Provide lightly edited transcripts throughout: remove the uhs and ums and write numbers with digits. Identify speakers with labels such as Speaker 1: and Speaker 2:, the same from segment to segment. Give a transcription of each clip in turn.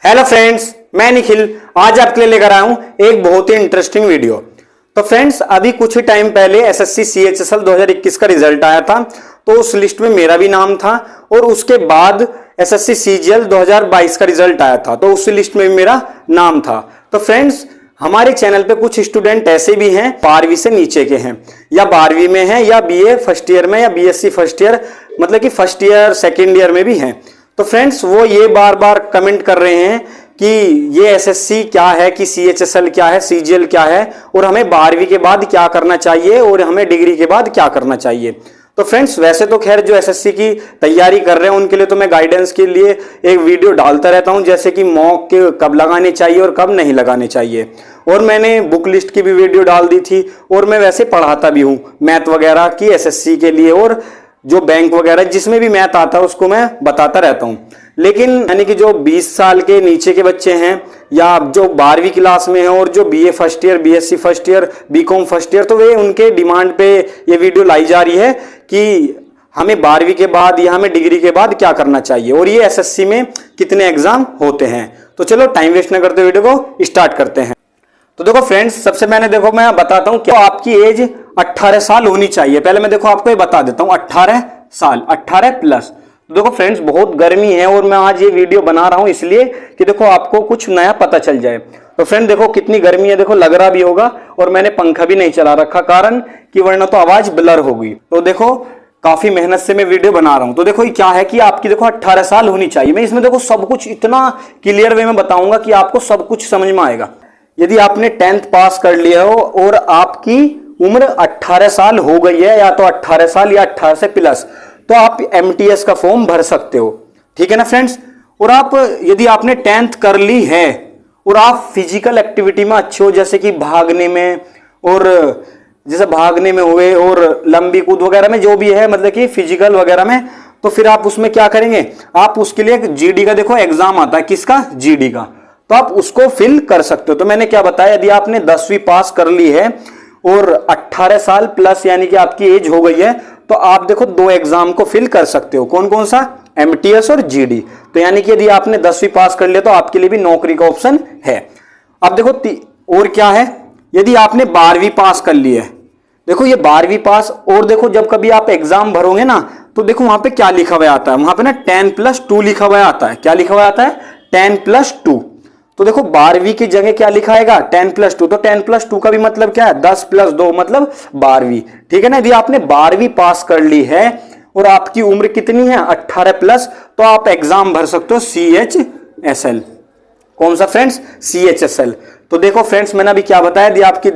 Speaker 1: Hello friends, मैं निखिल आज आपके लिए लेकर आया हूं एक बहुत ही इंटरेस्टिंग वीडियो। तो फ्रेंड्स, अभी कुछ ही टाइम पहले एसएससी सीएचएसएल 2021 का रिजल्ट आया था, तो उस लिस्ट में मेरा भी नाम था। और उसके बाद एसएससी सीजीएल 2022 का रिजल्ट आया था, तो उस लिस्ट में भी मेरा नाम था। तो फ्रेंड्स, हमारे चैनल पे कुछ स्टूडेंट ऐसे भी हैं 12वीं से नीचे के हैं, या 12वीं में हैं, या बीए फर्स्ट ईयर में, या बीएससी फर्स्ट ईयर, मतलब कि फर्स्ट ईयर सेकेंड ईयर में भी हैं। तो फ्रेंड्स, वो ये बार बार कमेंट कर रहे हैं कि ये एसएससी क्या है, कि सीएचएसएल क्या है, सीजीएल क्या है, और हमें 12वीं के बाद क्या करना चाहिए, और हमें डिग्री के बाद क्या करना चाहिए। तो फ्रेंड्स, वैसे तो खैर जो एसएससी की तैयारी कर रहे हैं उनके लिए तो मैं गाइडेंस के लिए एक वीडियो डालता रहता हूं, जैसे कि मॉक कब लगाने चाहिए और कब नहीं लगाने चाहिए। और मैंने बुक लिस्ट की भी वीडियो डाल दी थी, और मैं वैसे पढ़ाता भी हूं मैथ वगैरह की एसएससी के लिए, और जो बैंक वगैरह जिसमें भी मैथ आता है उसको मैं बताता रहता हूं। लेकिन यानी कि जो 20 साल के नीचे के बच्चे हैं, या जो 12वीं क्लास में हैं, और जो BA first year, BSc first year, BCom first year, तो वे उनके डिमांड पे ये वीडियो लाई जा रही है कि हमें 12वीं के बाद या हमें डिग्री के बाद क्या करना चाहिए, और ये एसएससी में कितने एग्जाम होते हैं। तो चलो टाइम वेस्ट न करते वीडियो को स्टार्ट करते हैं। तो देखो फ्रेंड्स, सबसे मैंने देखो मैं बताता हूं कि आपकी एज 18 साल होनी चाहिए। पहले मैं देखो आपको ये बता देता हूं, 18 साल, 18 प्लस। तो देखो फ्रेंड्स, बहुत गर्मी है और मैं आज ये वीडियो बना रहा हूं इसलिए कि देखो आपको कुछ नया पता चल जाए। तो फ्रेंड देखो कितनी गर्मी है, देखो लग रहा भी होगा, और मैंने पंखा भी नहीं चला रखा, कारण कि वरना तो आवाज ब्लर होगी। तो देखो काफी मेहनत से मैं वीडियो बना रहा हूं। तो देखो ये क्या है कि आपकी देखो 18 साल होनी चाहिए। मैं इसमें देखो सब कुछ इतना क्लियर वे में बताऊंगा कि आपको सब कुछ समझ में आएगा। यदि आपने 10th पास कर लिया हो और आपकी उम्र 18 साल हो गई है, या तो 18 साल या 18 से प्लस, तो आप एमटीएस का फॉर्म भर सकते हो। ठीक है ना फ्रेंड्स। और आप यदि आपने 10th कर ली है और आप फिजिकल एक्टिविटी में अच्छे हो, जैसे कि भागने में, और जैसे भागने में हुए, और लंबी कूद वगैरह में, जो भी है मतलब कि फिजिकल वगैरह में, तो फिर आप उसमें क्या करेंगे, आप उसके लिए जीडी का देखो एग्जाम आता है। किसका? जीडी का। तो आप उसको फिल कर सकते हो। तो मैंने क्या बताया, यदि आपने 10वीं पास कर ली है और 18 साल प्लस यानी कि आपकी एज हो गई है, तो आप देखो 2 एग्जाम को फिल कर सकते हो। कौन कौन सा? एमटीएस और जीडी। तो यानी कि यदि आपने 10वीं पास कर लिया तो आपके लिए भी नौकरी का ऑप्शन है। अब देखो और क्या है, यदि आपने 12वीं पास कर ली है, देखो ये 12वीं पास, और देखो जब कभी आप एग्जाम भरोगे ना, तो देखो वहां पे क्या लिखा हुआ आता है, वहां पे ना 10+2 लिखा हुआ आता है। क्या लिखा हुआ आता है? 10+2। तो देखो 12वीं की जगह क्या लिखा आएगा? 10+2। तो 10+2 का भी मतलब क्या है? 10+2 मतलब 12वीं। ठीक है ना। यदि आपने 12वीं पास कर ली है और आपकी उम्र कितनी है? 18 प्लस, तो आप एग्जाम भर सकते हो सीएचएसएल। कौन सा फ्रेंड्स? सीएचएसएल। तो देखो फ्रेंड्स, मैंने अभी क्या बताया, यदि आपकी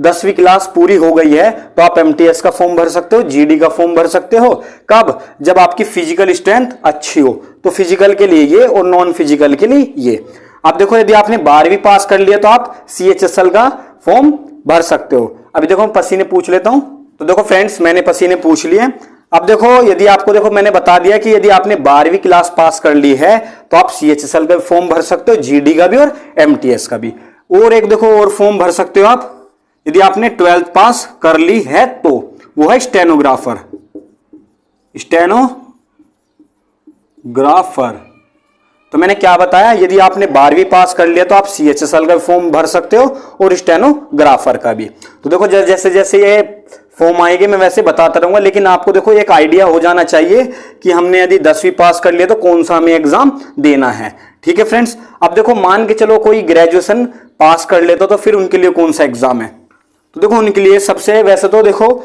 Speaker 1: 10वीं क्लास पूरी हो गई है तो आप एमटीएस का फॉर्म भर सकते हो, जीडी का फॉर्म भर सकते हो। कब? जब आपकी फिजिकल स्ट्रेंथ अच्छी हो। तो फिजिकल के लिए ये और नॉन फिजिकल के लिए ये। अब देखो यदि आपने 12वीं पास कर लिया तो आप सीएचएसएल का फॉर्म भर सकते हो। अभी देखो मैं पसीने पूछ लेता हूं। तो देखो फ्रेंड्स, मैंने पसीने पूछ लिए। अब देखो यदि आपको देखो मैंने बता दिया कि यदि आपने 12वीं क्लास पास कर ली है तो आप सीएचएसएल का फॉर्म भर सकते हो, जीडी का भी और एमटीएस का भी। और एक देखो और फॉर्म भर सकते हो आप, यदि आपने 12th पास कर ली है तो, वो है स्टेनोग्राफर। स्टेनोग्राफर। तो मैंने क्या बताया, यदि आपने 12वीं पास कर लिया तो आप सीएचएसएल का फॉर्म भर सकते हो, और स्टेनोग्राफर का भी। तो देखो जैसे जैसे ये फॉर्म आएंगे मैं वैसे बताता रहूंगा, लेकिन आपको देखो एक आइडिया हो जाना चाहिए कि हमने यदि 10वीं पास कर लिया तो कौन सा हमें एग्जाम देना है। ठीक है फ्रेंड्स। अब देखो मान के चलो कोई ग्रेजुएशन पास कर लेता तो फिर उनके लिए कौन सा एग्जाम है? तो देखो उनके लिए सबसे, वैसे तो देखो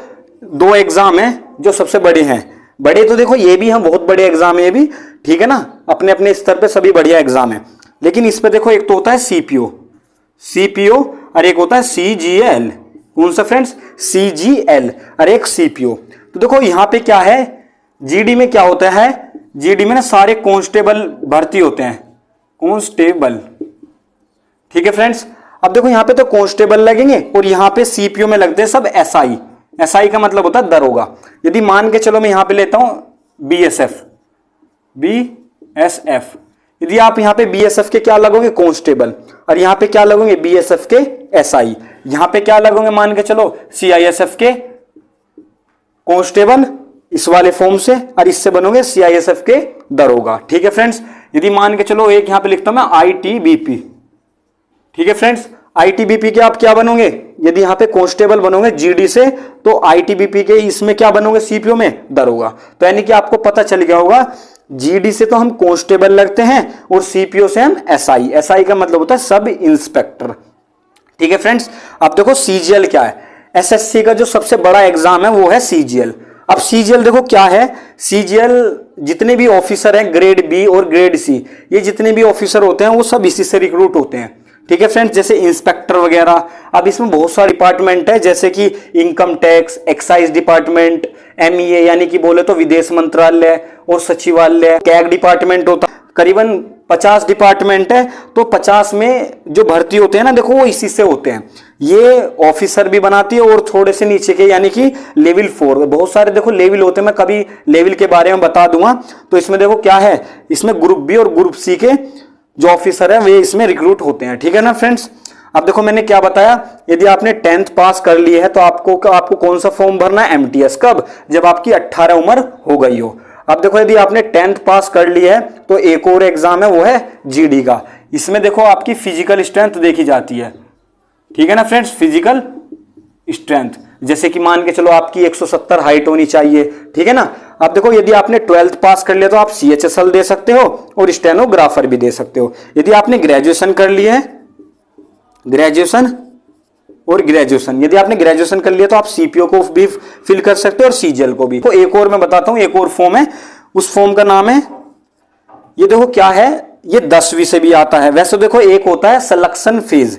Speaker 1: 2 एग्जाम है जो सबसे बड़े हैं। बड़े तो देखो ये भी हम बहुत बड़े एग्जाम है ये भी, ठीक है ना, अपने अपने स्तर पे सभी बढ़िया एग्जाम है। लेकिन इस पे देखो एक तो होता है सीपीओ और एक होता है सीजीएल। कौन सा फ्रेंड्स? सीजीएल और एक सीपीओ। तो देखो यहां पे क्या है, जीडी में क्या होता है, जीडी में ना सारे कांस्टेबल भर्ती होते हैं, कांस्टेबल। ठीक है फ्रेंड्स। अब देखो यहां पे तो कांस्टेबल लगेंगे, और यहां पे सीपीओ में लगते हैं सब एसआई। एसआई का मतलब होता है दरोगा। यदि मान के चलो मैं यहां पे लेता हूं बीएसएफ, यदि आप यहां पे बीएसएफ के क्या लगोगे? कांस्टेबल। और यहां पे क्या लगोगे? बीएसएफ के एसआई। यहां पे क्या लगोगे? मान के चलो सीआईएसएफ के कांस्टेबल, इस वाले फॉर्म से, और इससे बनोगे सीआईएसएफ के दरोगा। ठीक है फ्रेंड्स। यदि मान के चलो एक यहां पे लिखता हूं मैं ITBP, ठीक है फ्रेंड्स, ITBP के आप क्या बनोगे, यदि यहां पे कांस्टेबल बनोगे GD से तो ITBP के इसमें क्या बनोगे, CPO में दरोगा। तो यानी कि आपको पता चल गया होगा GD से तो हम कांस्टेबल लगते हैं और CPO से हम SI का मतलब होता है सब इंस्पेक्टर, ठीक है फ्रेंड्स। अब देखो CGL क्या है, SSC का जो सबसे बड़ा एग्जाम है वो है CGL। अब CGL देखो क्या है, CGL जितने भी ऑफिसर हैं ग्रेड B और ग्रेड C, ये जितने भी ऑफिसर होते हैं वो सब इसी से रिक्रूट होते हैं, ठीक है फ्रेंड्स, जैसे इंस्पेक्टर वगैरह। अब इसमें बहुत सारे डिपार्टमेंट है, जैसे कि income tax, excise department, MEA यानी कि बोले तो विदेश मंत्रालय और सचिवालय, कैग डिपार्टमेंट होता है, करीबन 50 डिपार्टमेंट है। तो 50 में जो भर्ती होते हैं ना देखो वो इसी से होते हैं, ये ऑफिसर भी बनाती है और थोड़े से नीचे के यानी कि लेवल 4, बहुत सारे देखो लेवल होते हैं, मैं कभी लेवल के बारे में बता दूंगा। तो इसमें देखो क्या है, इसमें ग्रुप B और ग्रुप C के जो ऑफिसर है वे इसमें रिक्रूट होते हैं, ठीक है ना फ्रेंड्स। अब देखो मैंने क्या बताया, यदि आपने 10th पास कर ली है तो आपको कौन सा फॉर्म भरना है, MTS, कब, जब आपकी 18 उम्र हो गई हो। अब देखो यदि आपने 10th पास कर ली है तो एक और एग्जाम है वो है GD का, इसमें देखो आपकी फिजिकल स्ट्रेंथ देखी जाती है, ठीक है ना फ्रेंड्स, फिजिकल स्ट्रेंथ, जैसे कि मान के चलो आपकी 170 हाइट होनी चाहिए, ठीक है ना। अब देखो यदि आपने 12th पास कर लिया तो आप CHSL दे सकते हो और स्टेनोग्राफर भी दे सकते हो। यदि आपने ग्रेजुएशन कर लिया है, ग्रेजुएशन यदि आपने ग्रेजुएशन कर लिया तो आप CPO को भी फिल कर सकते हो और CGL को भी। तो एक और मैं बताता हूं, एक और फॉर्म है, उस फॉर्म का नाम है, ये देखो क्या है, ये 10वीं से भी आता है। वैसे देखो एक होता है सिलेक्शन फेज,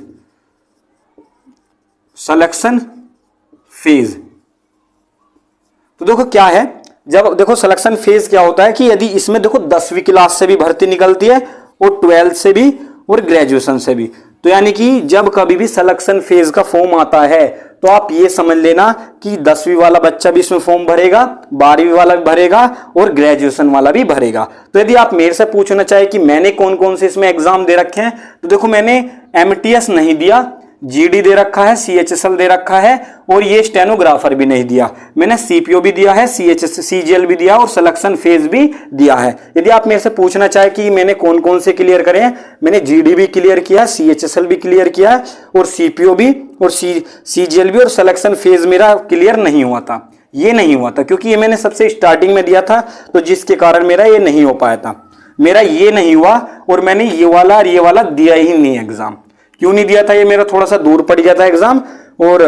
Speaker 1: तो देखो क्या है, जब देखो सिलेक्शन फेज क्या होता है कि यदि इसमें देखो 10वीं क्लास से भी भर्ती निकलती है और 12th से भी और ग्रेजुएशन से भी। तो यानी कि जब कभी भी सिलेक्शन फेज का फॉर्म आता है तो आप ये समझ लेना कि 10वीं वाला बच्चा भी इसमें फॉर्म भरेगा, 12वीं वाला भी भरेगा और ग्रेजुएशन वाला भी भरेगा। तो यदि आप मेरे से पूछना चाहे कि मैंने कौन कौन से इसमें एग्जाम दे रखे हैं, तो देखो मैंने MTS नहीं दिया, GD दे रखा है, CHSL दे रखा है और ये स्टेनोग्राफर भी नहीं दिया, मैंने CPO भी दिया है, CGL भी दिया और सिलेक्शन फेज भी दिया है। यदि आप मेरे से पूछना चाहे कि मैंने कौन कौन से क्लियर करे हैं, मैंने GD भी क्लियर किया, CHSL भी क्लियर किया और CPO भी और CGL भी, और सिलेक्शन फेज मेरा क्लियर नहीं हुआ था, ये नहीं हुआ था क्योंकि ये मैंने सबसे स्टार्टिंग में दिया था, तो जिसके कारण मेरा ये नहीं हो पाया था, मेरा ये नहीं हुआ और मैंने ये वाला और ये वाला दिया ही नहीं एग्जाम। क्यों नहीं दिया था, ये मेरा थोड़ा सा दूर पड़ गया था एग्जाम, और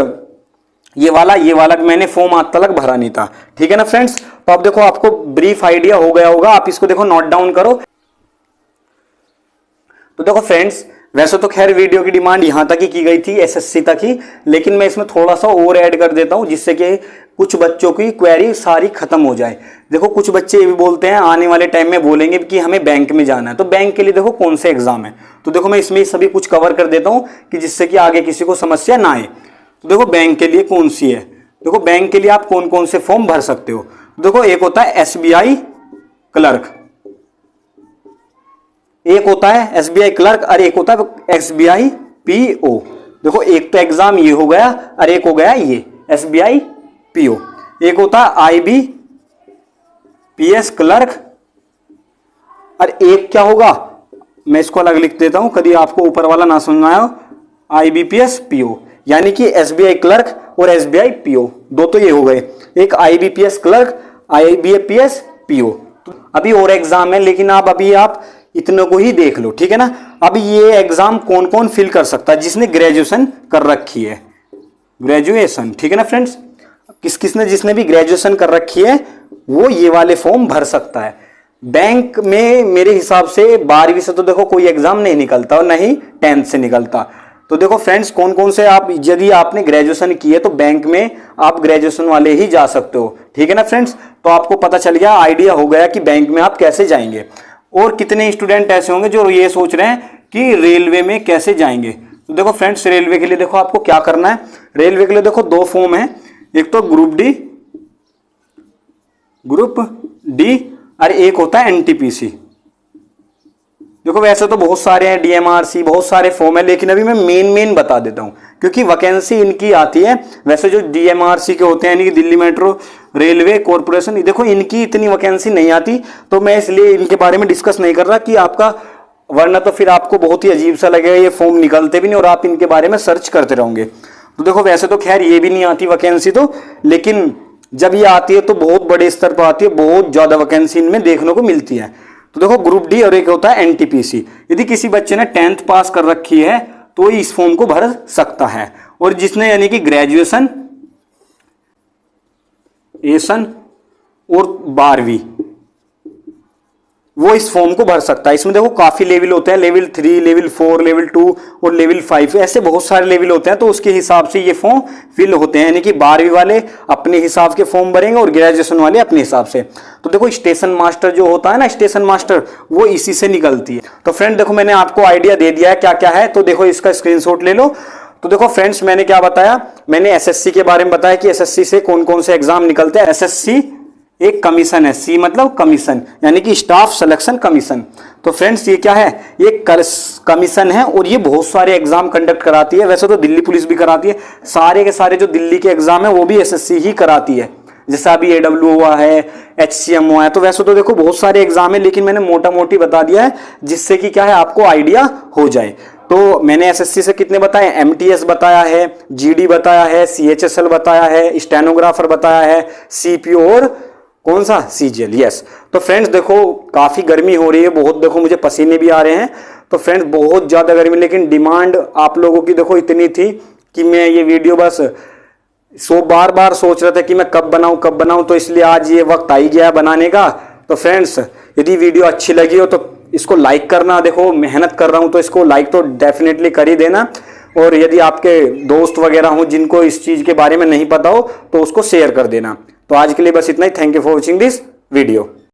Speaker 1: ये वाला भी मैंने फॉर्म आज तक भरा नहीं था, ठीक है ना फ्रेंड्स। तो अब देखो आपको ब्रीफ आइडिया हो गया होगा, आप इसको देखो नोट डाउन करो। तो देखो फ्रेंड्स, वैसे तो खैर वीडियो की डिमांड यहां तक ही की गई थी, SSC तक ही, लेकिन मैं इसमें थोड़ा सा और ऐड कर देता हूं जिससे कि कुछ बच्चों की क्वेरी सारी खत्म हो जाए। देखो कुछ बच्चे ये भी बोलते हैं आने वाले टाइम में बोलेंगे कि हमें बैंक में जाना है, तो बैंक के लिए देखो कौन से एग्जाम है, तो देखो मैं इसमें सभी कुछ कवर कर देता हूं कि जिससे कि आगे किसी को समस्या ना आए। तो देखो बैंक के लिए कौन सी है, देखो बैंक के लिए आप कौन कौन से फॉर्म भर सकते हो। देखो एक होता है SBI क्लर्क, एक होता है SBI क्लर्क और एक होता है SBI PO। देखो एक तो एग्जाम ये हो गया और एक हो गया ये SBI PO। एक होता है IBPS क्लर्क और एक क्या होगा, मैं इसको अलग लिख देता हूं कभी आपको ऊपर वाला ना समझ में आया, IBPS PO, यानी कि SBI क्लर्क और SBI PO, दो तो ये हो गए, एक IBPS क्लर्क, IBPS PO। तो अभी और एग्जाम है लेकिन अभी आप इतने को ही देख लो, ठीक है ना। अब ये एग्जाम कौन कौन फिल कर सकता है, जिसने ग्रेजुएशन कर रखी है, ग्रेजुएशन, ठीक है ना फ्रेंड्स, जिसने भी ग्रेजुएशन कर रखी है वो ये वाले फॉर्म भर सकता है। बैंक में मेरे हिसाब से 12वीं से तो देखो कोई एग्जाम नहीं निकलता और ना ही 10th से निकलता। तो देखो फ्रेंड्स कौन कौन से आप, यदि आपने ग्रेजुएशन की है तो बैंक में आप ग्रेजुएशन वाले ही जा सकते हो, ठीक है ना फ्रेंड्स। तो आपको पता चल गया, आइडिया हो गया कि बैंक में आप कैसे जाएंगे। और कितने स्टूडेंट ऐसे होंगे जो ये सोच रहे हैं कि रेलवे में कैसे जाएंगे। तो देखो फ्रेंड्स रेलवे के लिए देखो आपको क्या करना है, रेलवे के लिए देखो दो फॉर्म है, एक तो ग्रुप डी और एक होता है NTPC। देखो वैसे तो बहुत सारे हैं, DMRC, बहुत सारे फॉर्म है, लेकिन अभी मैं मेन बता देता हूं क्योंकि वैकेंसी इनकी आती है। वैसे जो DMRC के होते हैं यानी कि दिल्ली मेट्रो रेलवे कॉर्पोरेशन, देखो इनकी इतनी वैकेंसी नहीं आती, तो मैं इसलिए इनके बारे में डिस्कस नहीं कर रहा कि आपका, वरना तो फिर आपको बहुत ही अजीब सा लगेगा, ये फॉर्म निकलते भी नहीं और आप इनके बारे में सर्च करते रहोगे। तो देखो वैसे तो खैर ये भी नहीं आती वैकेंसी तो, लेकिन जब ये आती है तो बहुत बड़े स्तर पर आती है, बहुत ज्यादा वैकेंसी इनमें देखने को मिलती है। तो देखो ग्रुप डी और एक होता है एनटीपीसी। यदि किसी बच्चे ने 10th पास कर रखी है तो इस फॉर्म को भर सकता है, और जिसने यानी कि ग्रेजुएशन और 12वीं, वो इस फॉर्म को भर सकता है। इसमें देखो काफी लेवल होते हैं, लेवल 3, लेवल 4, लेवल 2 और लेवल 5, ऐसे बहुत सारे लेवल होते हैं। तो उसके हिसाब से ये फॉर्म फिल होते हैं, यानी कि 12वीं वाले अपने हिसाब के फॉर्म भरेंगे और ग्रेजुएशन वाले अपने हिसाब से। तो देखो स्टेशन मास्टर जो होता है ना, स्टेशन मास्टर, वो इसी से निकलती है। तो फ्रेंड देखो मैंने आपको आइडिया दे दिया है क्या क्या है, तो देखो इसका स्क्रीनशॉट ले लो। तो देखो फ्रेंड्स मैंने क्या बताया, मैंने एसएससी के बारे में बताया कि एसएससी से कौन कौन से एग्जाम निकलते हैं। एसएससी एक कमीशन है, सी मतलब कमीशन, यानी कि स्टाफ सिलेक्शन कमीशन। तो फ्रेंड्स ये क्या है, ये कमीशन है और ये बहुत सारे एग्जाम कंडक्ट कराती है। वैसे तो दिल्ली पुलिस भी कराती है, सारे के सारे जो दिल्ली के एग्जाम है वो भी एसएससी ही कराती है। जैसा अभी एडब्ल्यू हुआ है, एचसीएम हुआ है, तो वैसे तो देखो बहुत सारे एग्जाम है, लेकिन मैंने मोटा मोटी बता दिया है जिससे कि क्या है आपको आइडिया हो जाए। तो मैंने एसएससी से कितने बताए, एमटीएस बताया है, जीडी बताया है, सीएचएसएल बताया है, स्टेनोग्राफर बताया है, सीपीओ और कौन सा, सीजीएल। यस। तो फ्रेंड्स देखो काफी गर्मी हो रही है बहुत, देखो मुझे पसीने भी आ रहे हैं। तो फ्रेंड्स बहुत ज्यादा गर्मी, लेकिन डिमांड आप लोगों की देखो इतनी थी कि मैं ये वीडियो बस बार बार सोच रहा था कि मैं कब बनाऊं, तो इसलिए आज ये वक्त आ ही गया बनाने का। तो फ्रेंड्स यदि वीडियो अच्छी लगी हो तो इसको लाइक करना, देखो मेहनत कर रहा हूं तो इसको लाइक तो डेफिनेटली कर ही देना। और यदि आपके दोस्त वगैरह हो जिनको इस चीज के बारे में नहीं पता हो तो उसको शेयर कर देना। तो आज के लिए बस इतना ही। Thank you for watching this video.